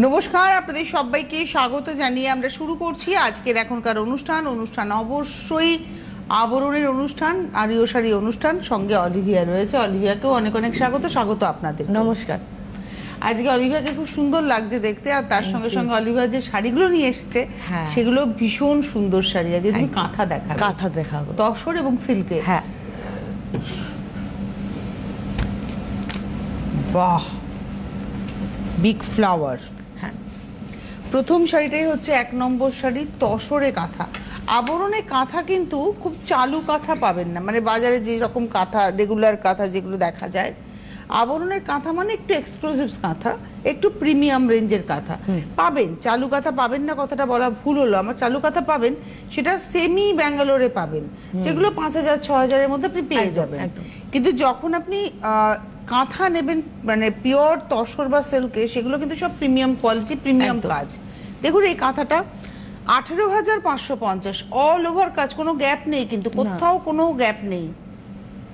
নমস্কার, আপনাদের সবাইকে স্বাগত জানিয়ে আমরা শুরু করছি আজকের এখনকার অনুষ্ঠান অবশ্যই আবরণের অনুষ্ঠান, আরিও শাড়ি অনুষ্ঠান। সঙ্গে অলিভিয়া রয়েছে, অলিভিয়াকেও অনেক অনেক স্বাগত আপনাদের। নমস্কার। আজকে অলিভিয়াকে খুব সুন্দর লাগছে দেখতে, আর তার সঙ্গে সঙ্গে অলিভিয়া যে শাড়িগুলো নিয়ে এসেছে সেগুলো ভীষণ সুন্দর শাড়ি। আজকে তুমি কাঁথা দেখাবো, তসর এবং সিল্কে। হ্যাঁ, বাহ, বিগ ফ্লাওয়ার। হ্যাঁ, প্রথম শাড়িটাই হচ্ছে 1 নম্বর শাড়ি, তসরে কাঁথা। আবরণে কাঁথা কিন্তু খুব চালু কাঁথা পাবেন না, মানে বাজারে যে রকম কাঁথা, রেগুলার কাঁথা যেগুলো দেখা যায়, আবরণের কাঁথা মানে একটু এক্সক্লুসিভ কাঁথা, একটু প্রিমিয়াম রেঞ্জের কাঁথা পাবেন। চালু কাঁথা পাবেন না, কথাটা বলা ভুল হলো আমার। চালু কাঁথা পাবেন, সেটা সেমি ব্যাঙ্গালোরে পাবেন, যেগুলো 5,000-6,000-এর মধ্যে আপনি পেয়ে যাবেন। কিন্তু যখন আপনি কাঁথা নেবেন, মানে পিওর তসর বা সিল্কে, সেগুলো কিন্তু সব প্রিমিয়াম কোয়ালিটি, প্রিমিয়াম কাজ। দেখুন এই কাঁথাটা 18,550, অল ওভার কাজ, কোনো গ্যাপ নেই, কিন্তু কোথাও কোনো গ্যাপ নেই,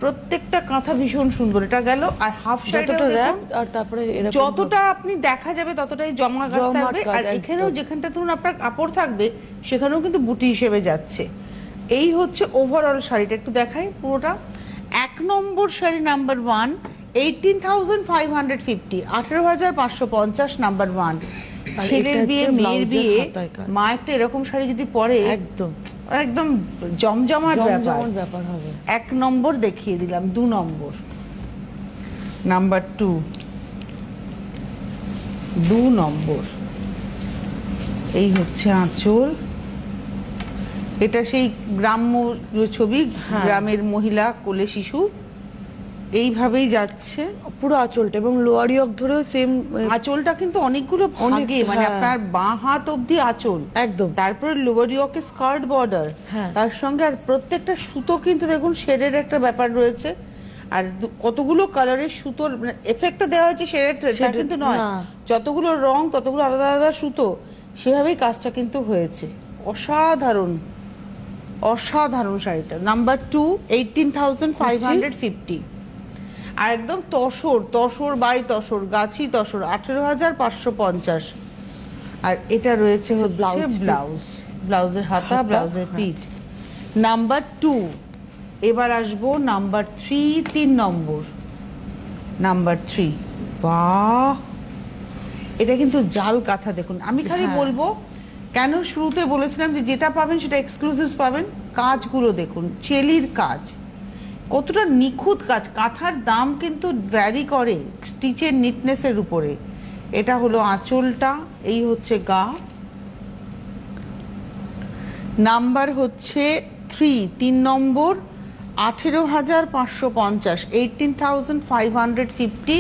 প্রত্যেকটা কাঁথা ভীষণ সুন্দর। এটা গেল। আর হাফ শাড়িটা দেখুন, আর তারপরে যতটা আপনি দেখা যাবে ততটাই জমা কাজ থাকবে। আর এখানেও যেখানটা ধরুন আপনার কাপড় থাকবে, সেখানেও কিন্তু বুটি হিসেবে যাচ্ছে। এই হচ্ছে ওভারঅল শাড়িটা। একটু দেখাই পুরোটা। 1 নম্বর শাড়ি নাম্বার 1, 18,550, 18,550 নাম্বার 1। ছেলের বিয়ে, মেয়ের বিয়ে, মা একটা এরকম শাড়ি যদি পরে একদম জমজমাট ব্যাপার হবে। 1 নম্বর দেখিয়ে দিলাম। 2 নম্বর, নাম্বার 2 নম্বর, এই হচ্ছে আঁচল। এটা সেই গ্রাম্য ছবি, গ্রামের মহিলা কোলে শিশু, এইভাবেই যাচ্ছে পুরো আঁচলটা, এবং লোয়ারি অক ধরেও সেম। আঁচলটা কিন্তু অনেকগুলো ভাগে, মানে আপনার বাঁ হাত অবধি আঁচল একদম, তারপরে লোয়ারি অকে স্কার্ট বর্ডার, তার সঙ্গে আর প্রত্যেকটা সুতো কিন্তু দেখুন শেডের একটা ব্যাপার রয়েছে। আর কতগুলো কালারের সুতোর এফেক্টটা দেওয়া হয়েছে শেডের, এটা কিন্তু নয়, যতগুলো রং ততগুলো আলাদা আলাদা সুতো, সেভাবেই কাজটা কিন্তু হয়েছে। অসাধারণ অসাধারণ শাড়িটা। নাম্বার 2, 18,550, আর একদম তসর বাই তসর, গাছি তসর, 18,550। আর এটা রয়েছে হচ্ছে ব্লাউজ, ব্লাউজের হাতা, ব্লাউজের পিঠ। নাম্বার 2। এবার আসবো নাম্বার 3, 3 নম্বর, নাম্বার 3। বাহ, এটা কিন্তু জাল কাঁথা। দেখুন, আমি খালি বলবো, কেন শুরুতে বলেছিলাম যে যেটা পাবেন সেটা এক্সক্লুসিভ পাবেন। কাজগুলো দেখুন, চেলির কাজ, কতটা নিখুঁত কাজ। কাঁথার দাম কিন্তু ভ্যারি করে স্টিচের নিটনেসের উপরে। এটা হলো আঁচলটা, এই হচ্ছে গা। নাম্বার হচ্ছে 3 নম্বর, 18,550, 18,550,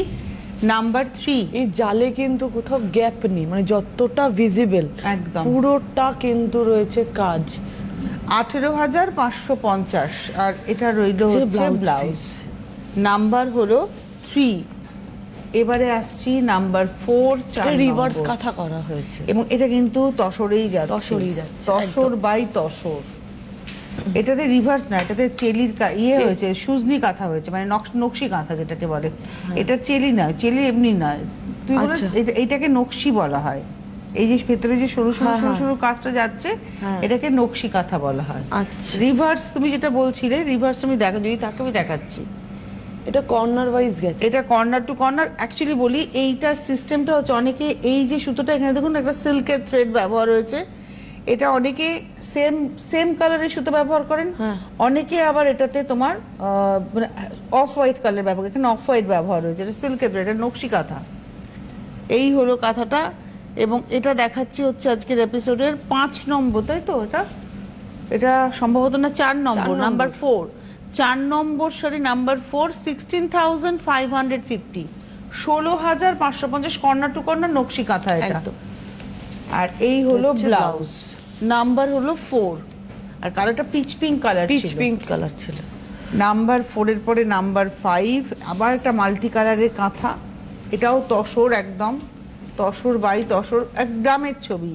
নাম্বার 3। এই জালে কিন্তু কোথাও গ্যাপ নেই, মানে যতটা ভিজিবল একদম পুরোটা কিন্তু রয়েছে কাজ। 18,550। আর এটা রইল হচ্ছে ব্লাউজ। নাম্বার হলো 3। এবারে আসছি নাম্বার 4, 4 রিভার্স কাঁথা করা হয়েছে, এবং এটা কিন্তু তসরেই যাচ্ছে, তসর বাই তসর। এটাতে রিভার্স না, এটাতে চেলির হয়েছে, সুজনি কাঁথা হয়েছে, মানে নকশি কাঁথা যেটাকে বলে। এটা চেলি নয়, চেলি এমনি নয়, তুই বলে এইটাকে নকশি বলা হয়। এই যে ভেতরে যে সরু সরু সরু সরু কাজটা যাচ্ছে, এটাকে নকশি কাঁথা বলা হয়। রিভার্স তুমি যেটা বলছিলে, রিভার্স তুমি দেখো, যদি তাকে আমি দেখাচ্ছি। এটা কর্নার ওয়াইজ গেছে, এটা কর্নার টু কর্নার। অ্যাকচুয়ালি বলি, এইটার সিস্টেমটা হচ্ছে, অনেকে এই যে সুতোটা এখানে দেখুন একটা সিল্কের থ্রেড ব্যবহার হয়েছে, এটা অনেকে সেম কালারের সুতো ব্যবহার করেন, অনেকে আবার এটাতে তোমার অফ হোয়াইট কালার ব্যবহার, এখানে অফ হোয়াইট ব্যবহার হয়েছে, এটা সিল্কের থ্রেড, এটা নকশি কাঁথা। এই হলো কাঁথাটা। এবং এটা দেখাচ্ছি হচ্ছে আজকের এপিসোডের 5 নম্বর, তাই তো? এটা সম্ভবত না 4 নম্বর, নাম্বার 4, 4 নম্বর sari number 4, 16,550, 16,550, corner to corner nakshi kantha এটা। আর এই হলো ব্লাউজ। নাম্বার হলো 4, আর কালারটা পিচ পিঙ্ক কালার ছিল। নাম্বার 4 এর পরে নাম্বার 5, আবার একটা মাল্টি কালারের কাঁথা। এটাও তসর, একদম তসর বাই তসর, এক গ্রামের ছবি।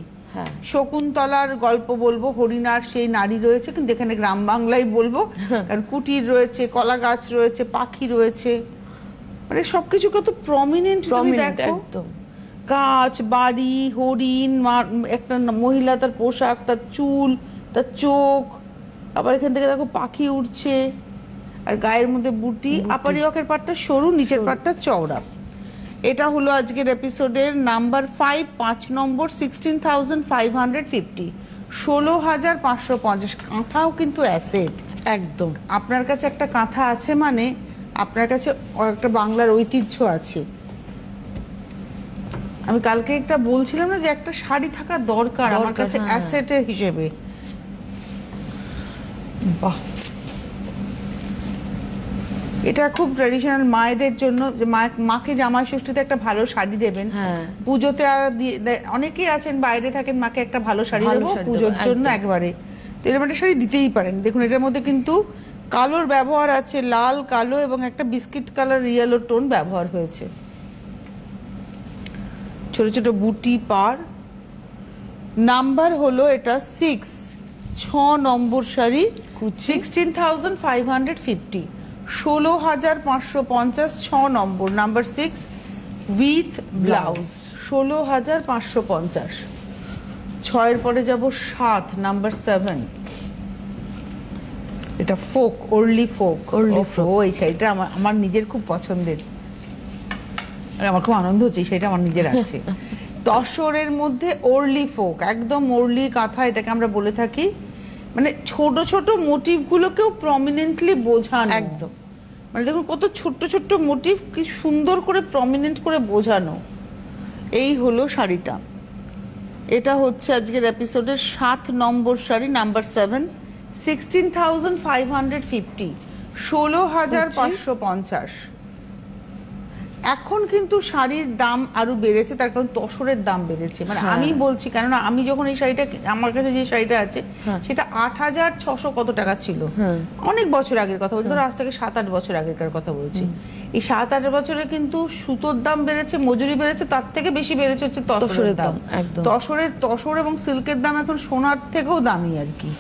শকুন্তলার গল্প বলবো, হরিণার সেই নারী রয়েছে, কিন্তু এখানে গ্রাম বাংলায় বলবো, কারণ কুটির রয়েছে, কলা গাছ রয়েছে, পাখি রয়েছে, মানে সবকিছু কত প্রমিনেন্ট তুমি দেখো। গাছ, বাড়ি, হরিণ, একটা মহিলা, তার পোশাক, তার চুল, তার চোখ, আবার এখান থেকে দেখো পাখি উঠছে, আর গায়ের মধ্যে বুটি। আপার ইয়কের পাটটা সরু, নিচের পাটটা চওড়া। এটা হলো আজকের এপিসোডের নাম্বার 5, 5 নম্বর, 16,550, 16,550। কাঁথাও কিন্তু অ্যাসেট একদম। আপনার কাছে একটা কাঁথা আছে মানে আপনার কাছে একটা বাংলার ঐতিহ্য আছে। আমি কালকে একটা বলছিলাম না যে একটা শাড়ি থাকা দরকার আমার কাছে অ্যাসেটের হিসেবে। বাহ, এটা খুব ট্র্যাডিশনাল মায়েদের জন্য, যে মাকে জামাই ষষ্ঠীতে একটা ভালো শাড়ি দেবেন, পুজোতে আর অনেকেই আছেন বাইরে থাকেন, মাকে একটা ভালো শাড়ি দেবো পুজোর জন্য একবারে, তো এরকম একটা শাড়ি দিতেই পারেন। দেখুন এটার মধ্যে কিন্তু কালোর ব্যবহার আছে, লাল, কালো এবং একটা বিস্কিট কালার ইয়েলো টোন ব্যবহার হয়েছে। ছোট ছোট বুটি পার। নাম্বার হলো এটা 6, 6 নম্বর শাড়ি, 16,550, 16,550, 6 নম্বর, নাম্বার 6 উইথ ব্লাউজ, 16,550। 6-এর পরে যাব 7, নাম্বার 7। এটা ফোক, ওরলি ফোক। এই শাড়িটা আমার নিজের খুব পছন্দের, আমার খুব আনন্দ হচ্ছে, সেটা আমার নিজের আছে। তসরের মধ্যে ওরলি ফোক, একদম ওরলি কাঁথা এটাকে আমরা বলে থাকি, মানে ছোট ছোট মোটিভ গুলোকেও প্রমিনেন্টলি বোঝানো। একদম, মানে দেখুন কত ছোট্ট ছোট্ট মোটিভ কি সুন্দর করে প্রমিনেন্ট করে বোঝানো। এই হলো শাড়িটা। এটা হচ্ছে আজকের এপিসোডের 7 নম্বর শাড়ি, নাম্বার 7, 16,550, 16,550। এখন কিন্তু শাড়ির দাম আরো বেড়েছে, তার কারণ তসরের দাম বেড়েছে। মানে আমি বলছি, কেননা আমি যখন এই শাড়িটা, আমার কাছে যে শাড়িটা আছে সেটা 8,600 কত টাকা ছিল, অনেক বছর আগের কথা বলছি, ধরো আজ থেকে 7-8 বছর আগেকার কথা বলছি। এই 7-8 বছরে কিন্তু সুতোর দাম বেড়েছে, মজুরি বেড়েছে, তার থেকে বেশি বেড়েছে হচ্ছে তসরের দাম। তসর এবং সিল্কের দাম এখন সোনার থেকেও দামি আর কি।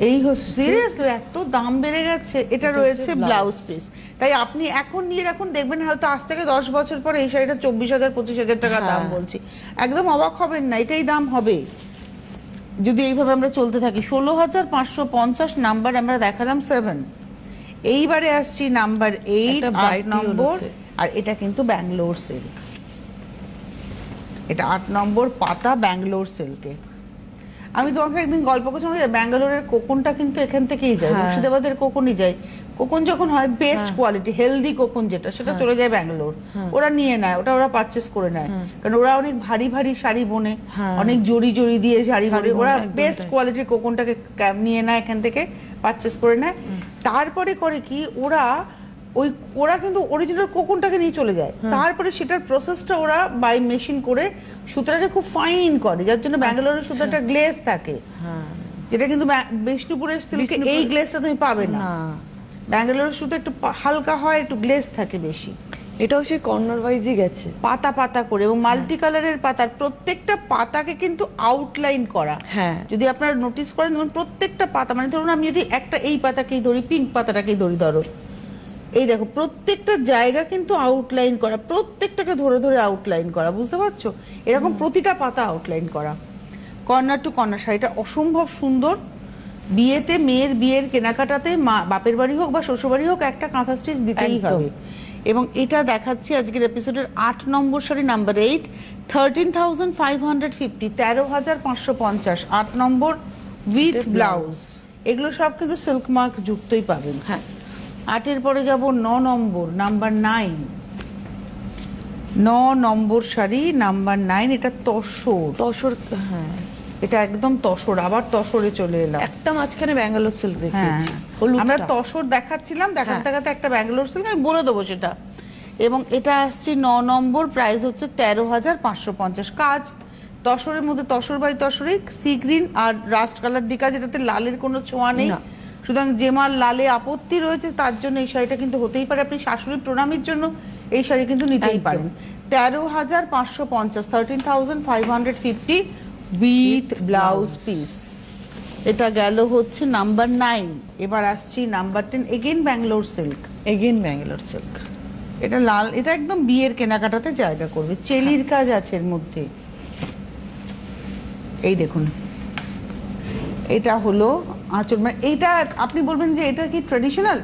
এই সিরিয়াসলি এত দাম বেড়ে গেছে। এটা রয়েছে ব্লাউজ পিস, তাই আপনি এখন নিয়ে রাখুন, দেখবেন হয়তো আজ থেকে 10 বছর পরে এই শাড়িটা 24,000-25,000 টাকা দাম বলছি, একদম অবাক হবেন না, এটাই দাম হবে যদি এইভাবে আমরা চলতে থাকি। 16,550 নাম্বার আমরা দেখালাম 7। এইবারে আসছি নাম্বার 8, 8 নম্বর, আর এটা কিন্তু ব্যাঙ্গালোর সিল্ক। এটা 8 নম্বর পাতা ব্যাঙ্গালোর সিল্কে। আমি তোমাকে একদিন গল্প করছিলাম, ব্যাঙ্গালোরের কোকনটা কিন্তু এখান থেকেই যায়, মুর্শিদাবাদের কোকনই যায়। কোকন যখন হয় বেস্ট কোয়ালিটি, হেলদি কোকন যেটা, সেটা চলে যায় ব্যাঙ্গালোর। ওরা নিয়ে নেয়, ওরা পারচেস করে নেয়, কারণ ওরা অনেক ভারী ভারী শাড়ি বোনে, অনেক জড়ি জড়ি দিয়ে শাড়ি বোনে, ওরা বেস্ট কোয়ালিটির কোকনটাকে নিয়ে নেয় এখান থেকে, পারচেস করে নেয়। তারপরে করে কি, ওরা কিন্তু অরিজিনাল কোকনটাকে নিয়ে চলে যায়, তারপরে সেটার প্রসেসটা ওরা বাই মেশিন করে সুতাটাকে খুব ফাইন করে, যার জন্য ব্যাঙ্গালোরের সুতাটা গ্লেজ থাকে, যেটা কিন্তু বিষ্ণুপুরের সিল্কে এই গ্লেজটা তুমি পাবে না। ব্যাঙ্গালোরের সুতো একটু হালকা হয়, একটু গ্লেজ থাকে বেশি। এটাও সেই কর্নার ওয়াইজই গেছে, পাতা পাতা করে, এবং মাল্টি কালারের পাতার প্রত্যেকটা পাতাকে কিন্তু আউটলাইন করা। যদি আপনারা নোটিস করেন, প্রত্যেকটা পাতা, মানে ধরুন আমি যদি একটা এই পাতাকেই ধরি, পিঙ্ক পাতাটাকেই ধরো, এই দেখো প্রত্যেকটা জায়গা কিন্তু আউটলাইন করা, প্রত্যেকটাকে ধরে ধরে আউটলাইন করা, বুঝতে পারছো? এরকম প্রতিটা পাতা আউটলাইন করা, কর্নার টু কর্নার। শাড়িটা অসম্ভব সুন্দর। বিয়েতে, মেয়ের বিয়ের কেনাকাটাতে, বাপের বাড়ি হোক বা শ্বশুর বাড়ি হোক, একটা কাঁথা স্টিচ দিতেই হবে। এবং এটা দেখাচ্ছি আজকের এপিসোডের 8 নম্বর শাড়ি, নাম্বার 8, 13,550, 13,550, 8 নম্বর উইথ ব্লাউজ। এগুলো সব কিন্তু সিল্ক মার্ক যুক্তই পাবেন। 8-এর পরে যাব 9 নম্বর, নাম্বার 9, 9 নম্বর শাড়ি, নাম্বার 9। এটা তসর, এটা একদম তসর। আবার তসরে চলে এলাম, একটা মাঝখানে ব্যাঙ্গালোর সিল্ক দেখিয়েছি, আমরা তসর দেখাচ্ছিলাম, দেখাতে দেখাতে একটা ব্যাঙ্গালোর সিল্ক আমি বলে দেবো সেটা। এবং এটা আসছে 9 নম্বর, প্রাইস হচ্ছে 13,550। কাজ তসরের মধ্যে, তসর বাই তসরে সি গ্রিন আর রাস্ট কালার দিকা, যেটাতে লালের কোনো ছোঁয়া নেই। সুতরাং যে মার লালে আপত্তি রয়েছে তার জন্য এই শাড়িটা কিন্তু হতেই পারে, আপনি শাশুড়ি প্রণামীর জন্য এই শাড়ি কিন্তু নিতেই পারেন। 13,550, 13,550 উইথ ব্লাউজ পিস। এটা গেল হচ্ছে নাম্বার 9। এবার আসছি নাম্বার 10, এগেইন ব্যাঙ্গালোর সিল্ক। এটা লাল, এটা একদম বিয়ের কেনাকাটাতে জায়গা করবে। চেলির কাজ আছে এর মধ্যে, এই দেখুন এটা হলো আঁচল। মানে এইটা আপনি বলবেন যে এটা কি ট্র্যাডিশনাল,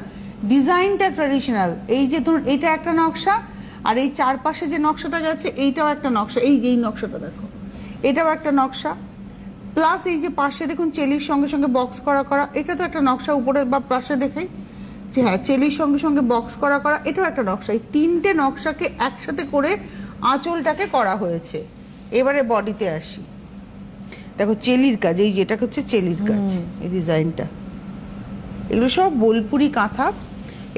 ডিজাইনটা ট্র্যাডিশনাল। এই যে ধরুন এটা একটা নকশা, আর এই চারপাশে যে নকশাটা গেছে এইটাও একটা নকশা। এই নকশাটা দেখো, এটাও একটা নকশা। প্লাস এই যে পাশে দেখুন চেলির সঙ্গে সঙ্গে বক্স করা করা, এটা তো একটা নকশা। উপরে বা পাশে দেখাই যে হ্যাঁ চেলির সঙ্গে সঙ্গে বক্স করা করা, এটাও একটা নকশা। এই তিনটে নকশাকে একসাথে করে আঁচলটাকে করা হয়েছে। এবারে বডিতে আসি, দেখো চেলির কাজ, এই যেটা হচ্ছে চেলির কাজ, এই ডিজাইনটা, এগুলো সব বোলপুরি কাঁথা।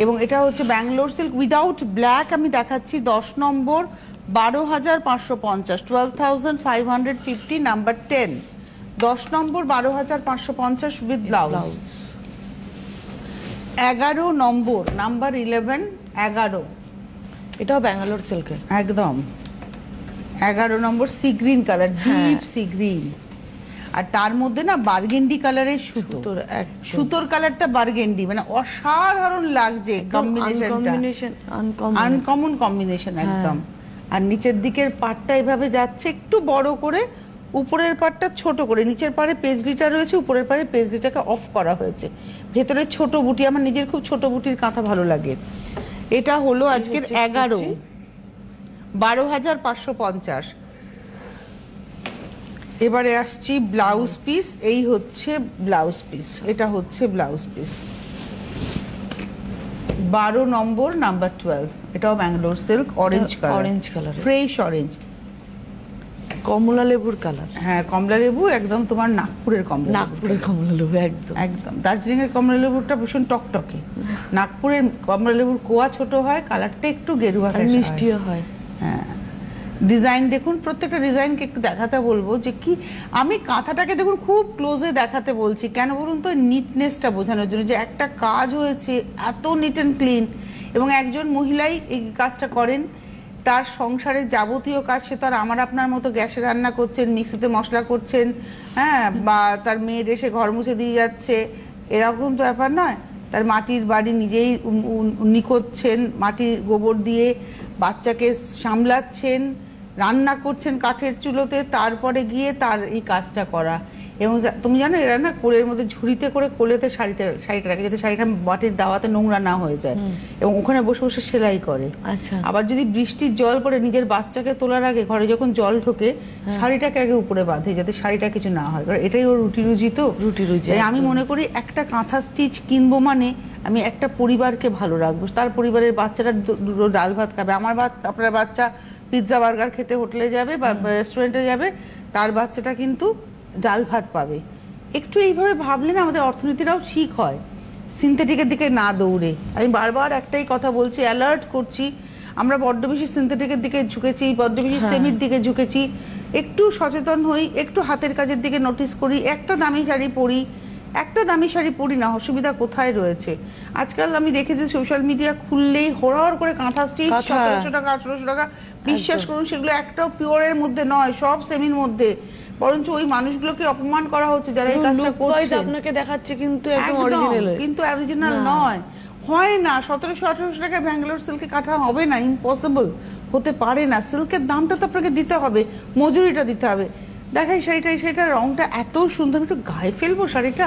এবং এটা হচ্ছে ব্যাঙ্গালোর সিল্ক উইদাউট ব্ল্যাক। আমি দেখাচ্ছি 10 নম্বর 12,550, 12,550, নাম্বার 10। 10 নম্বর 12,550 উইথ ব্লাউজ। 11 নম্বর নাম্বার 11, 11, এটাও ব্যাঙ্গালোর সিল্কের একদম 11 নম্বর sea green colour, deep sea green. আর তার মধ্যে না বার্গেন্ডি কালারের সুতোর কালারটা বার্গেন্ডি, মানে অসাধারণ লাগছে কম্বিনেশনটা, আনকমন কম্বিনেশন একদম। আর নিচের দিকের পাটটা এভাবে যাচ্ছে একটু বড় করে, উপরের পাটটা ছোট করে, নিচের পাড়ে পেজলিটা রয়েছে, উপরের পাড়ে পেজলিটাকে অফ করা হয়েছে। ভেতরে ছোট বুটি, আমার নিজের খুব ছোট বুটির কাঁথা ভালো লাগে। এটা হলো আজকের 11, 12,550। এবারে আসছি ব্লাউজ পিস। এই হচ্ছে ব্লাউজ পিস, এটা হচ্ছে ব্লাউজ পিস 12 নম্বর নাম্বার 12। এটাও Bangalore silk, orange colour, fresh orange, কমলা লেবুর কালার। হ্যাঁ কমলা লেবু, একদম তোমার নাগপুরের কমলা লেবু, একদম একদম। দার্জিলিং এর কমলা লেবুটা ভীষণ টকটকে, নাগপুরের কমলা লেবুর কোয়া ছোট হয়, কালারটা একটু গেরুয়া, মিষ্টিও হয়। হ্যাঁ ডিজাইন দেখুন, প্রত্যেকটা ডিজাইনকে একটু দেখাতে বলবো যে কি, আমি কাঁথাটাকে দেখুন খুব ক্লোজে দেখাতে বলছি কেন বলুন তো, নিটনেসটা বোঝানোর জন্য, যে একটা কাজ হয়েছে এত নিট অ্যান্ড ক্লিন। এবং একজন মহিলাই এই কাজটা করেন, তার সংসারের যাবতীয় কাজ, সে তো আর আমার আপনার মতো গ্যাসে রান্না করছেন, মিক্সিতে মশলা করছেন, হ্যাঁ, বা তার মেয়ের এসে ঘর মুছে দিয়ে যাচ্ছে, এরকম তো ব্যাপার নয়। তার মাটির বাড়ি নিজেই নিকোচ্ছেন, মাটির গোবর দিয়ে বাচ্চাকে সামলাচ্ছেন, রান্না করছেন কাঠের চুলোতে, তারপরে গিয়ে তার এই কাজটা করা। এবং তুমি জানো এরা না কোলের মধ্যে ঝুড়িতে করে কোলেতে শাড়িটা রাখে, যাতে শাড়িটা মাটির দাওয়াতে নোংরা না হয়ে যায়, এবং ওখানে বসে বসে সেলাই করে। আচ্ছা। আবার যদি বৃষ্টির জল পড়ে, নিজের বাচ্চাকে তোলার আগে ঘরে যখন জল ঢোকে, শাড়িটাকে আগে উপরে বাঁধে যাতে শাড়িটা কিছু না হয়, কারণ এটাই ওর রুটি রুজি। তো রুটি রুজি আমি মনে করি একটা কাঁথা স্টিচ কিনবো মানে আমি একটা পরিবারকে ভালো রাখবো, তার পরিবারের বাচ্চারা দুটো ডাল ভাত খাবে। আপনার বাচ্চা পিৎজা বার্গার খেতে হোটেলে যাবে বা রেস্টুরেন্টে যাবে, তার বাচ্চাটা কিন্তু ডাল ভাত পাবে। একটু এইভাবে ভাবলে না আমাদের অর্থনীতিটাও ঠিক হয়, সিনথেটিকের দিকে না দৌড়ে। আমি বারবার একটাই কথা বলছি, অ্যালার্ট করছি, আমরা বড্ড বেশি সিনথেটিকের দিকে ঝুঁকেছি, বড্ড বেশি সেমির দিকে ঝুঁকেছি। একটু সচেতন হই, একটু হাতের কাজের দিকে নোটিস করি, একটা দামি শাড়ি পরি, একটা দামি শাড়ি পরি না, অসুবিধা কোথায় রয়েছে? আজকাল আমি দেখেছি সোশ্যাল মিডিয়া খুললেই হড়হড় করে কাঁথা স্টিচ 1700 টাকা 1800 টাকা। বিশ্বাস করুন সেগুলো একটাও পিওরের মধ্যে নয়, সব সেমির মধ্যে। বরঞ্চ ওই মানুষগুলোকে অপমান করা হচ্ছে যারা এই কাজটা করছে। আপনাকে দেখাচ্ছে কিন্তু একদম অরিজিনাল, কিন্তু অরিজিনাল নয়, হয় না। 1700-1800 টাকা ব্যাঙ্গালোর সিল্কে কাটা হবে না, ইম্পসিবল, হতে পারে না। সিল্কের দামটা তো আপনাকে দিতে হবে, মজুরিটা দিতে হবে। দেখাই শাড়িটা, সেটার রংটা এত সুন্দর, একটু গায়ে ফেলবো শাড়িটা,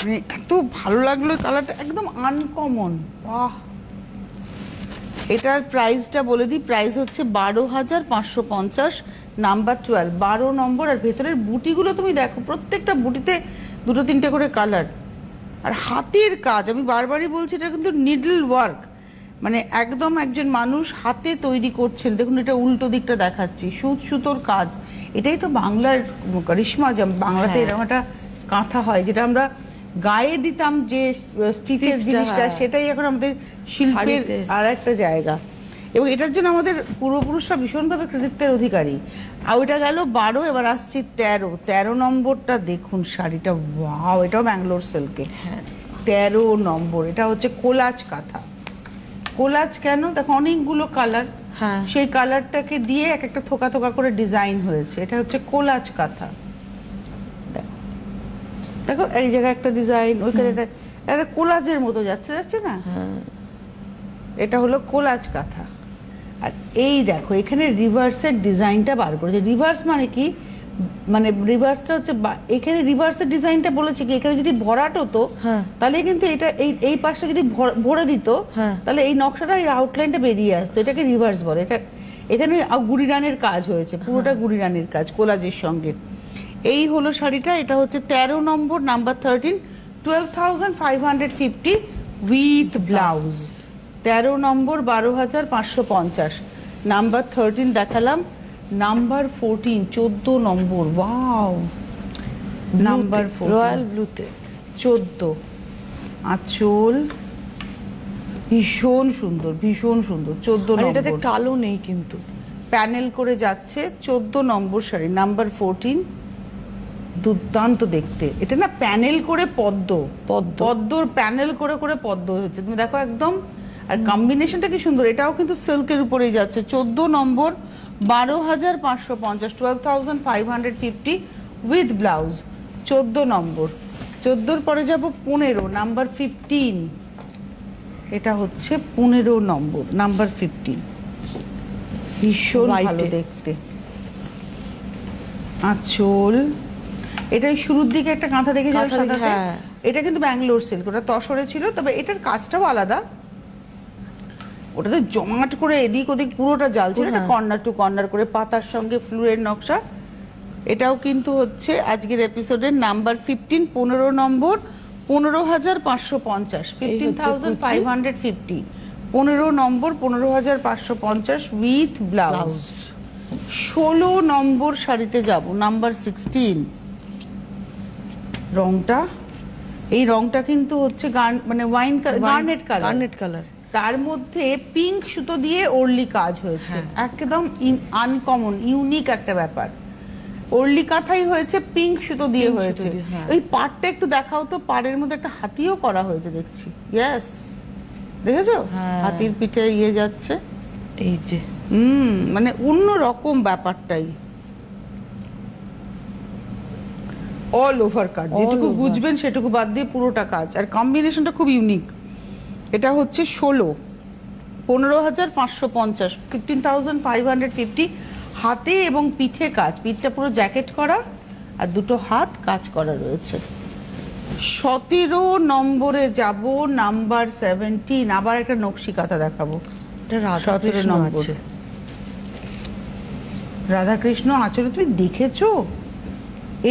মানে এত ভালো লাগলো কালারটা, একদম আনকমন। বাহ! এটার প্রাইসটা বলে দিই, প্রাইস হচ্ছে 12,550, নাম্বার 12, 12 নম্বর। আর ভেতরের বুটিগুলো তুমি দেখো, প্রত্যেকটা বুটিতে 2-3টে করে কালার। আর হাতের কাজ, আমি বারবারই বলছি, এটা কিন্তু নিডল ওয়ার্ক, মানে একদম একজন মানুষ হাতে তৈরি করছেন। দেখুন এটা উল্টো দিকটা দেখাচ্ছি, সুতোর কাজ। এটাই তো বাংলার করিশ্মা, যে বাংলাতে এরকম একটা কাঁথা হয়, যেটা আমরা গায়ে দিতাম যে স্টিচের জিনিসটা, সেটাই এখন আমাদের শিল্পের আর একটা জায়গা। এবং এটার জন্য আমাদের পূর্বপুরুষরা ভীষণভাবে কৃতিত্বের অধিকারী। আর ওইটা গেল 12, এবার আসছি 13। 13 নম্বরটা দেখুন শাড়িটা, ওয়াও! এটাও ব্যাঙ্গালোর সিল্কে, 13 নম্বর। এটা হচ্ছে কোলাজ কাঁথা। কোলাজ কেন? দেখো অনেকগুলো কালার, সেই কালারটাকে দিয়ে এক একটা থোকা থোকা করে ডিজাইন হয়েছে। এটা হচ্ছে কোলাজ কাঁথা। দেখো দেখো, এই জায়গায় একটা ডিজাইন, ওইখানে একটা কোলাজের মতো যাচ্ছে না, এটা হলো কোলাজ কাঁথা। আর এই দেখো এখানে রিভার্সের ডিজাইনটা বার করেছে। রিভার্স মানে কি, মানে রিভার্সটা হচ্ছে এখানে রিভার্সের ডিজাইনটা বলেছে কি, এখানে যদি ভরাট হতো তাহলে কিন্তু এটা এই পাশটা যদি ভরে দিত তাহলে এই নকশাটা, এই আউটলাইনটা বেরিয়ে আসতো, এটাকে রিভার্স বলে। এটা এখানে গুড়ি রানের কাজ হয়েছে, পুরোটা গুড়ি রানের কাজ কোলাজের সঙ্গে। এই হলো শাড়িটা, এটা হচ্ছে 13 নম্বর, নাম্বার 13, 12,550 উইথ ব্লাউজ। 13 নম্বর 12,550, নাম্বার 13 দেখালাম, নাম্বার 14 14 নম্বর, ওয়াও, নাম্বার 14 রয়্যাল ব্লুতে 14, আঁচল ভীষণ সুন্দর, ভীষণ সুন্দর, 14 নম্বর। এটাতে কালো নেই কিন্তু, প্যানেল করে যাচ্ছে, 14 নম্বর শাড়ি, নাম্বার 14, দুর্দান্ত দেখতে। এটা না প্যানেল করে পদ্ম, পদ্মর প্যানেল করে করে পদ্ম হচ্ছে, তুমি দেখো একদম। আর কম্বিনেশনটা কি সুন্দর, এটাও কিন্তু সিল্কের উপরেই যাচ্ছে। 14 নম্বর 12,550, 12,550 উইথ ব্লাউজ, 14 নম্বর। 14 পরে যাব 15, নাম্বার 15, এটা হচ্ছে 15 নম্বর, নাম্বার 15, ভীষণ ভালো দেখতে। আঁচল, এটা শুরুর দিকে একটা কাঁথা দেখেছিলাম সাদাতে, এটা কিন্তু ব্যাঙ্গালোর সিল্ক, ওটা তসরে ছিল, তবে এটার কাজটাও আলাদা। ওটাতে জমাট করে এদিক ওদিক পুরোটা জাল ছিল, এটা কর্নার টু কর্নার করে পাতার সঙ্গে ফ্লুরের নকশা। এটাও কিন্তু হচ্ছে আজকের এপিসোডের নাম্বার 15, 15 নম্বর, 15,550, 15,550, 15 নম্বর, 15,550 উইথ ব্লাউজ। 16 নম্বর শাড়িতে যাব, নাম্বার 16, রংটা, এই রংটা কিন্তু হচ্ছে মানে wine garnet colour, garnet colour, তার মধ্যে পিঙ্ক সুতো দিয়ে ওরলি কাজ হয়েছে, একদম আনকমন ইউনিক একটা ব্যাপার। ওরলি কাঁথাই হয়েছে, পিঙ্ক সুতো দিয়ে হয়েছে। ওই পাড়টা একটু দেখাও তো, পাড়ের মধ্যে একটা হাতিও করা হয়েছে দেখছি, ইয়েস, দেখেছো হাতির পিঠে ইয়ে যাচ্ছে, এই যে মানে অন্য রকম ব্যাপারটাই, অল ওভার কাজ, যেটুকু বুঝবেন সেটুকু বাদ দিয়ে পুরোটা কাজ। আর কম্বিনেশনটা খুব ইউনিক। এটা হচ্ছে 16, 15,550, 15,550, হাতে এবং পিঠে কাজ, পিঠটা পুরো জ্যাকেট করা আর দুটো হাত কাজ করা রয়েছে। 17 নম্বরে যাব, নাম্বার 17, আবার একটা নকশি কাঁথা দেখাবো। 17 নম্বর রাধাকৃষ্ণ আঁচলে, তুমি দেখেছো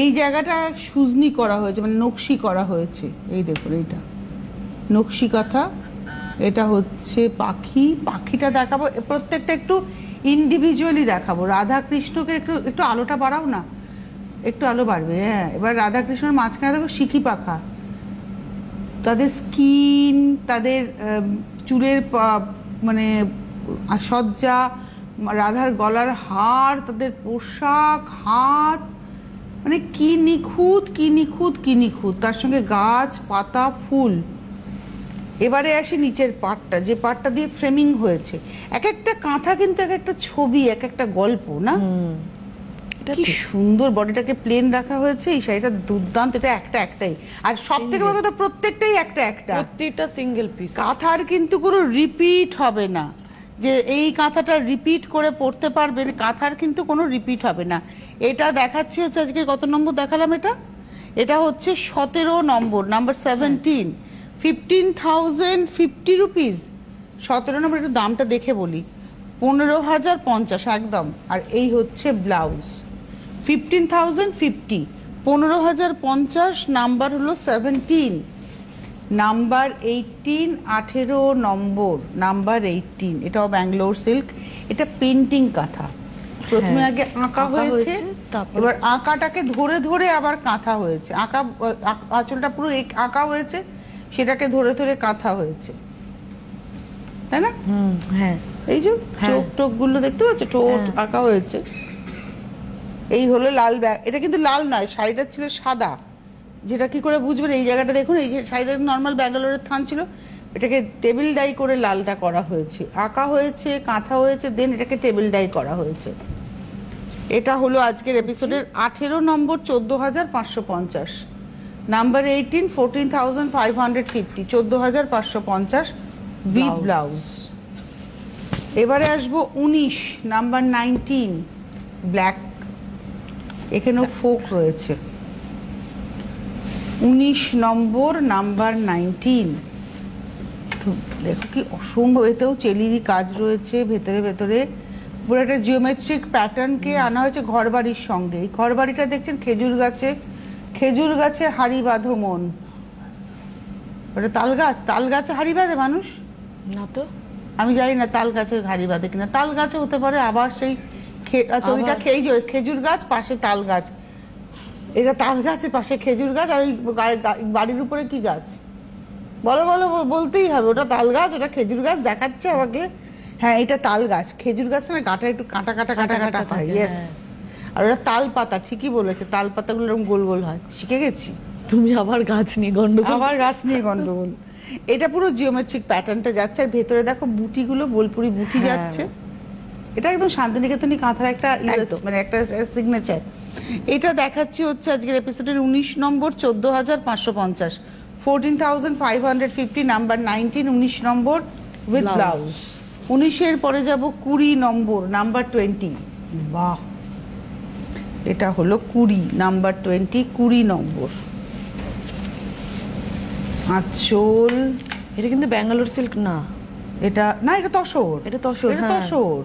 এই জায়গাটা সুজনি করা হয়েছে, মানে নকশি করা হয়েছে, এই দেখুন এইটা নকশি কাঁথা। এটা হচ্ছে পাখি, পাখিটা দেখাবো, প্রত্যেকটা একটু ইন্ডিভিজুয়ালি দেখাবো। রাধাকৃষ্ণকে একটু একটু আলোটা বাড়াও না, একটু আলো বাড়বে, হ্যাঁ। এবার রাধাকৃষ্ণের মাঝখানে দেখো শিখি পাখা, তাদের স্কিন, তাদের চুলের মানে সজ্জা, রাধার গলার হার, তাদের পোশাক, হাত, মানে কি নিখুঁত, কি নিখুঁত, কি নিখুঁত, তার সঙ্গে গাছ পাতা ফুল। এবারে আসি নিচের পাটটা, যে পাটটা দিয়ে ফ্রেমিং হয়েছে, এক একটা কাঁথা কিন্তু এক একটা ছবি, এক একটা গল্প, না? কি সুন্দর, বডিটাকে প্লেন রাখা হয়েছে, এই শাড়িটা দুর্দান্ত। এটা একটাই, আর সব থেকে বড় কথা প্রত্যেকটাই প্রত্যেকটা সিঙ্গেল পিস। কাঁথার কিন্তু কোনো রিপিট হবে না, যে এই কাঁথাটা রিপিট করে পড়তে পারবেন, কাঁথার কিন্তু কোনো রিপিট হবে না। এটা দেখাচ্ছি হচ্ছে আজকে কত নম্বর দেখালাম, এটা হচ্ছে 17 নম্বর, নাম্বার 17, 15,050 রুপিস। 17 নম্বর, একটু দামটা দেখে বলি, 15,050 একদম। আর এই হচ্ছে ব্লাউজ, 15,050, 15,050, নাম্বার হলো 17, নাম্বার 18, 18 নম্বর, নাম্বার 18, এটাও ব্যাঙ্গালোর সিল্ক। এটা পেন্টিং কাঁথা, প্রথমে আগে আঁকা হয়েছে, এবার আঁকাটাকে ধরে ধরে আবার কাঁথা হয়েছে, আঁচলটা পুরো আঁকা হয়েছে, সেটাকে ধরে ধরে কাঁথা হয়েছে, তাই না? হ্যাঁ, এই যে চোখ টোক গুলো দেখতে পাচ্ছ, ঠোঁট আঁকা হয়েছে। এই হলো লাল ব্যাগ, এটা কিন্তু লাল নয়, শাড়িটা ছিল সাদা, যেটা কি করে বুঝবেন, এই জায়গাটা দেখুন, এই যে শাড়িটা নর্মাল ব্যাঙ্গালোরের থান ছিল, এটাকে টেবিল ডাই করে লালটা করা হয়েছে, আঁকা হয়েছে, কাঁথা হয়েছে, দেন এটাকে টেবিল ডাই করা হয়েছে। এটা হলো আজকের এপিসোডের 18 নম্বর, 14,550, নাম্বার 18, 14,550, 14,550 উইথ ব্লাউজ। এবারে আসবো 19 নাম্বার 19 ব্ল্যাক, এখানেও ফোক রয়েছে। 19 নম্বর নাম্বার 19, দেখো কি অসম্ভব, এতেও চেলিরই কাজ রয়েছে ভেতরে ভেতরে। পুরো একটা জিওমেট্রিক প্যাটার্নকে আনা হয়েছে ঘর বাড়ির সঙ্গে। এই ঘর বাড়িটা দেখছেন খেজুর গাছে হাড়ি বাঁধো মন। ওটা তাল গাছ, তাল গাছে হাড়ি বাঁধে মানুষ? না তো, আমি জানি না তাল গাছের হাড়ি বাঁধে কিনা। তাল গাছে হতে পারে, আবার সেই আচ্ছা ওইটা খেজুর গাছ পাশে তাল গাছ, এটা তাল গাছের পাশে খেজুর গাছ, আর ওই বাড়ির উপরে কি গাছ বলো বলো, বলতেই হবে ওটা তাল গাছ, ওটা খেজুর গাছ দেখাচ্ছে আমাকে। হ্যাঁ এটা তাল গাছ, খেজুর গাছ না গাটা একটু কাটা কাটা কাটা কাটা হয়, ইয়েস। আর ওটা তাল পাতা, ঠিকই বলেছে, তাল পাতাগুলো এরকম গোল গোল হয়, শিখে গেছি। তুমি আবার গাছ নিয়ে গন্ডগোল, আবার গাছ নিয়ে গন্ডগোল। এটা পুরো জিওমেট্রিক প্যাটার্নটা যাচ্ছে, আর ভেতরে দেখো বুটিগুলো, বোলপুরি বুটি যাচ্ছে। এটা একদম শান্তিনিকেতনী কাঁথার একটা মানে একটা সিগনেচার। এটা দেখাচ্ছি হচ্ছে আজকের এপিসোডের 19 নম্বর 14,550, 14,550 নাম্বার 19, 19 নম্বর উইথ ব্লাউজ। 19-এর পরে যাব 20 নম্বর নাম্বার 20। বাহ, এটা হলো 20 নাম্বার 20, 20 নম্বর আঁচল। এটা কিন্তু ব্যাঙ্গালোর সিল্ক না, এটা না, এটা তসর, এটা তসর, এটা তসর,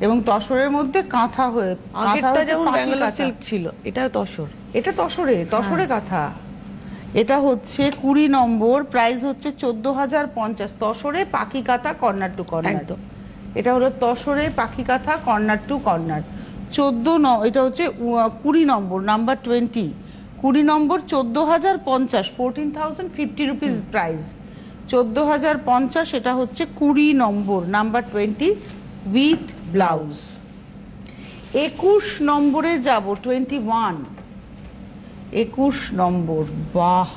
এবং তসরের মধ্যে কাঁথা হয়ে, আগেরটা যেমন ব্যাঙ্গালোর সিল্ক ছিল, এটা তসর, এটা তসরে কাঁথা। এটা হচ্ছে 20 নম্বর, প্রাইস হচ্ছে 14,050, তসরে পাখি কাঁথা কর্নার টু কর্নার। এটা হলো তসরে পাখি কাঁথা কর্নার টু কর্নার। এটা হচ্ছে 20 নম্বর নাম্বার 20, 20 নম্বর 14,050, 14,050 রুপিস প্রাইস, 14,050। এটা হচ্ছে 20 নম্বর নাম্বার 20 উইথ ব্লাউজ। 21 নম্বরে যাব, 21, 21 নম্বর। বাহ,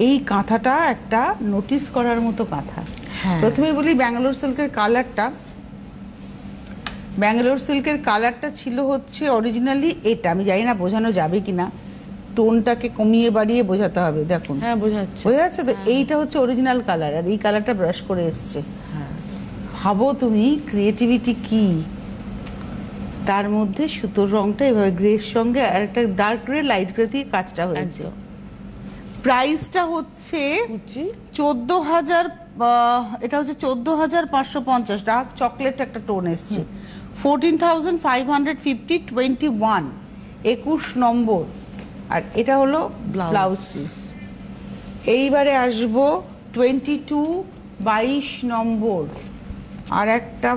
এই কাঁথাটা একটা নোটিস করার মতো কাঁথা। প্রথমে বলি ব্যাঙ্গালোর সিল্কের কালারটা, ব্যাঙ্গালোর সিল্কের কালারটা ছিল হচ্ছে অরিজিনালি এটা, আমি জানি না বোঝানো যাবে কিনা, টোনটাকে কমিয়ে বাড়িয়ে বোঝাতে হবে, দেখুন। হ্যাঁ বোঝা যাচ্ছে তো এইটা হচ্ছে অরিজিনাল কালার, আর এই কালারটা ব্রাশ করে এসছে। ভাবো তুমি ক্রিয়েটিভিটি কি, তার মধ্যে সুতোর রংটা এভাবে গ্রের সঙ্গে আর একটা ডার্ক গ্রে লাইট গ্রে দিয়ে কাজটা হয়েছে। প্রাইসটা হচ্ছে 14,000, এটা হচ্ছে 14,550, ডার্ক চকলেট একটা টোন এসছে। 14,550, 21, 21 নম্বর। আর এটা হলো ব্লাউজ পিস। এইবারে আসবো 22, 22 নম্বর, আর একটা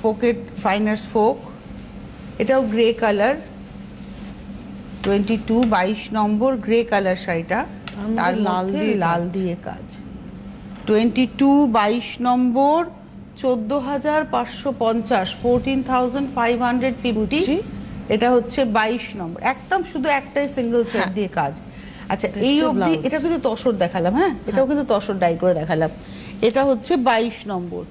ফোকেট, ফাইনার্স ফোক, এটাও গ্রে কালার। 22, 22 নম্বর গ্রে কালার শাড়িটা, তার লাল দিয়ে কাজ। 22, 22 নম্বর 14,550, 14,550, এটা হচ্ছে 22 নম্বর, একদম শুধু একটাই সিঙ্গেল থ্রেড দিয়ে কাজ। আচ্ছা এই অবধি এটা কিন্তু তসর দেখালাম, হ্যাঁ এটাও কিন্তু তসর ডাই করে দেখালাম। এটা হচ্ছে 22 নম্বর।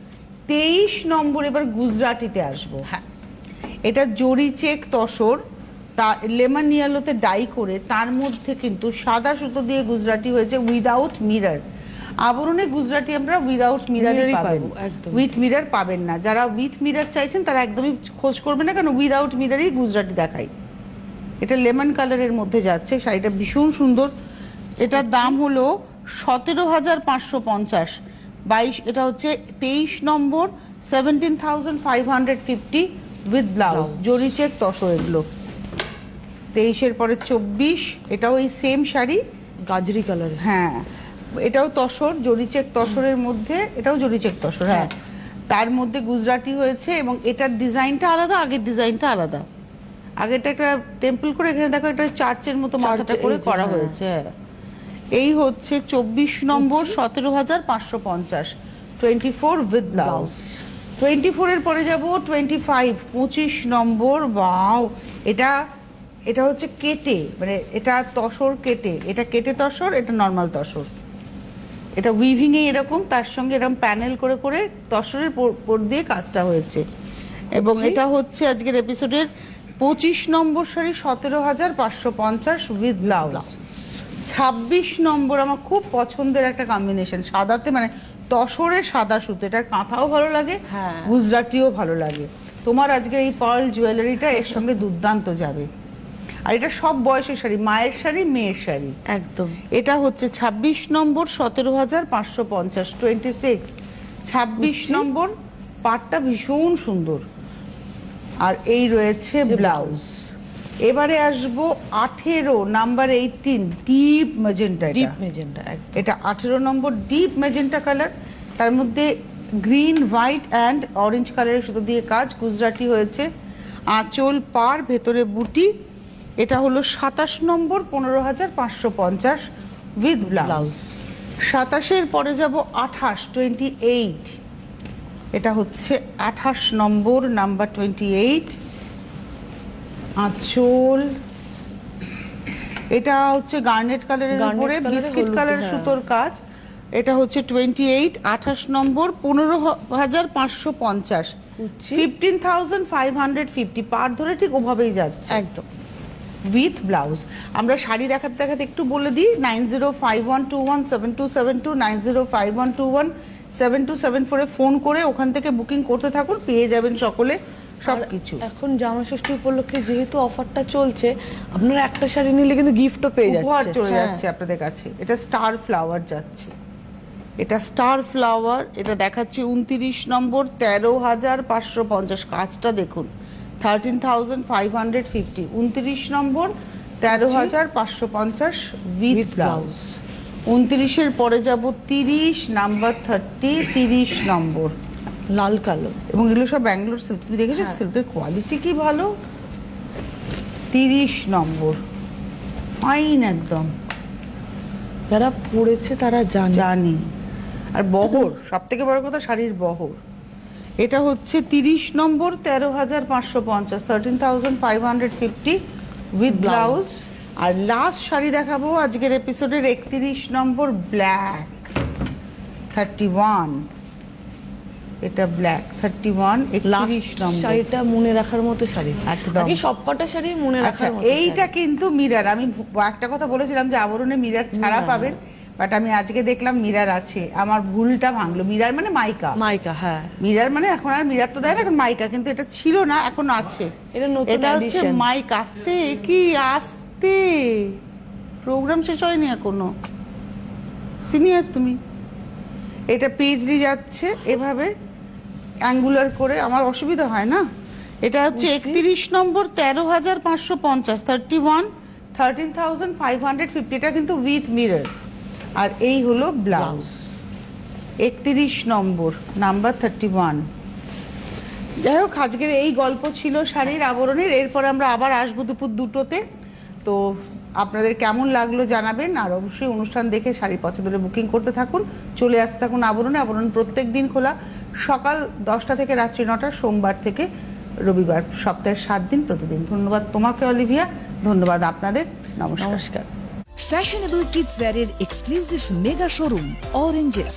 23 নম্বর এবার গুজরাটিতে আসবো। হ্যাঁ, এটা জরি চেক তসর, তা লেমন ইয়েলোতে ডাই করে, তার মধ্যে কিন্তু সাদা সুতো দিয়ে গুজরাটি হয়েছে উইদাউট মিরর। আবরণে গুজরাটি আমরা উইদাউট মিররই পাবেন, উইথ মিরর পাবেন না। যারা উইথ মিরর চাইছেন তারা একদমই খোঁজ করবেন না, কারণ উইদাউট মিররই গুজরাটি দেখাই। এটা লেমন কালারের মধ্যে যাচ্ছে, শাড়িটা ভীষণ সুন্দর। এটার দাম হলো 17,550, 22, এটা হচ্ছে 23 নম্বর, 17,550 উইথ ব্লাউজ, জরি চেক তসর এগুলো। 23-এর পরে 24, এটাও এই সেম শাড়ি, গাজরি কালার। হ্যাঁ এটাও তসর, জরি চেক তসরের মধ্যে, এটাও জরি চেক তসর, হ্যাঁ তার মধ্যে গুজরাটি হয়েছে, এবং এটার ডিজাইনটা আলাদা, আগের ডিজাইনটা আলাদা। আগেরটা একটা টেম্পল করে, এখানে দেখো একটা চার্চের মতো মাথাটা করে করা হয়েছে। এই হচ্ছে 24 নম্বর, 17,550, 24 উইথ ব্লাউজ। 24-এর পরে যাব 25, 25 নম্বর। বাও, এটা হচ্ছে কেটে, মানে এটা তসর কেটে, এটা কেটে তসর, এটা নর্মাল তসর। এটা উইভিং এ এরকম, তার সঙ্গে এরকম প্যানেল করে করে তসরের পর দিয়ে কাজটা হয়েছে। এবং এটা হচ্ছে আজকের এপিসোডের 25 নম্বর শাড়ি, 17,550 উইথ ব্লাউজ। 26 নম্বর আমার খুব পছন্দের একটা কম্বিনেশন, সাদাতে মানে তসরের সাদা সুতো, এটার কাঁথাও ভালো লাগে, হ্যাঁ। গুজরাটিও ভালো লাগে। তোমার আজকে এই পার্ল জুয়েলারিটা এর সঙ্গে দুর্দান্ত যাবে। আর এটা সব বয়সের শাড়ি, মায়ের শাড়ি, মেয়ের শাড়ি একদম। এটা হচ্ছে 26 নম্বর, 17,550, 26 26 নম্বর। পাটটা ভীষণ সুন্দর। আর এই রয়েছে ব্লাউজ। এবারে আসবো 18 number 18 deep magenta. Deep magenta, এটা 18 নম্বর ডিপ ম্যাজেন্টা কালার, তার মধ্যে গ্রিন, হোয়াইট অ্যান্ড অরেঞ্জ কালারের সুতো দিয়ে কাজ, গুজরাটি হয়েছে, আঁচল পার, ভেতরে বুটি। এটা হলো 27 নম্বর, 15,550 উইথ ব্লাউজ। 27-এর পরে যাব 28, 28। এটা হচ্ছে 28 নম্বর, নাম্বার 28, আঁচল। এটা হচ্ছে গার্নেট কালারের উপরে বিস্কিট কালার সুতোর কাজ। এটা হচ্ছে 28, 28 নম্বর, 15,550, 15,550 পার ধরে ঠিক ওভাবেই যাচ্ছে একদম উইথ ব্লাউজ। আমরা শাড়ি দেখাতে দেখাতে একটু বলে দিই, 9051217272, 9051217274 ফোন করে ওখান থেকে বুকিং করতে থাকুন, পেয়ে যাবেন সকলে সবকিছু। এখন জামা ষষ্ঠী উপলক্ষে যেহেতু অফারটা চলছে, আপনারা একটা শাড়ি নিলে কিন্তু গিফটও পেয়ে যাচ্ছে, উপহার চলে যাচ্ছে আপনাদের কাছে। এটা স্টার ফ্লাওয়ার যাচ্ছে, এটা স্টার ফ্লাওয়ার। এটা দেখাচ্ছে 29 নম্বর, 13,550, কাজটা দেখুন, 13,550, 29 নম্বর, 13,550 উইথ ব্লাউজ। 29-এর পরে যাব 30 নাম্বার 30, 30 নম্বর লাল কালো, এবং এগুলো সব ব্যাঙ্গালোর সিল্ক। তুমি দেখেছো সিল্কের কোয়ালিটি কি ভালো। 30 নম্বর ফাইন একদম, যারা পড়েছে তারা জানি। আর বহর, সব থেকে বড় কথা শাড়ির বহর। এটা হচ্ছে 30 নম্বর, 13,550, 13,550 উইথ ব্লাউজ। আর লাস্ট শাড়ি দেখাবো আজকের এপিসোডের 31 নম্বর, ব্ল্যাক 31। এটা ব্ল্যাক 31, 31 নম্বর। শাড়িটা মনে রাখার মতো শাড়ি একদম। আজকে সবকটা শাড়ি মনে রাখার মতো। এইটা কিন্তু মিরার, আমি একটা কথা বলেছিলাম যে আবরণে মিরার ছাড়া পাবেন, বাট আমি আজকে দেখলাম মিরার আছে, আমার ভুলটা ভাঙলো। মিরার মানে মাইকা, মাইকা, হ্যাঁ। মিরার মানে এখন আর মিরার তো দেয় না, এখন মাইকা, কিন্তু এটা ছিল না, এখন আছে। এটা হচ্ছে মাইক। আসতে কি আসতে, প্রোগ্রাম শেষ হয়নি এখনো, সিনিয়র তুমি। এটা পেজলি যাচ্ছে এভাবে অ্যাঙ্গুলার করে, আমার অসুবিধা হয় না। এটা হচ্ছে 31 নম্বর, 13,550, 31, 13,550। এটা কিন্তু উইথ মিরর। আর এই হলো ব্লাউজ, 31 নম্বর, নাম্বার 31। যাই হোক, আজকের এই গল্প ছিল শাড়ির আবরণের। এরপর আমরা আবার আসবো দুপুর 2টোতে। তো আপনাদের কেমন লাগলো জানাবেন, আর অবশ্যই অনুষ্ঠান দেখে শাড়ি পছন্দের বুকিং করতে থাকুন, চলে আসতে থাকুন আবরণে। আবরণ প্রত্যেক দিন খোলা, সকাল 10টা থেকে রাত্রি 9টা, সোমবার থেকে রবিবার, সপ্তাহের 7 দিন প্রতিদিন। ধন্যবাদ তোমাকে অলিভিয়া, ধন্যবাদ আপনাদের, নমস্কার। Fashionable kids wear exclusive mega showroom Oranges,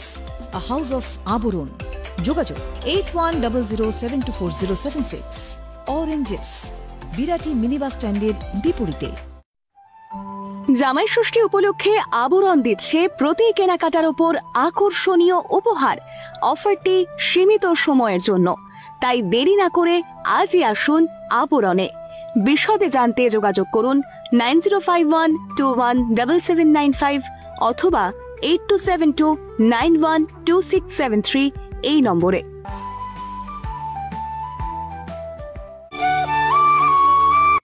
a house of Aburun. যোগাযোগ 8100724076। Oranges, বিরাটি মিনি বাস স্ট্যান্ডের বিপরীতে। জামাই ষষ্ঠী উপলক্ষে আবরণ দিচ্ছে প্রতি কেনাকাটার উপর আকর্ষণীয় উপহার। অফারটি সীমিত সময়ের জন্য, তাই দেরি না করে আজই আসুন আবরণে। বিশদে জানতে যোগাযোগ করুন 9051217795 অথবা 8272912673 এই নম্বরে।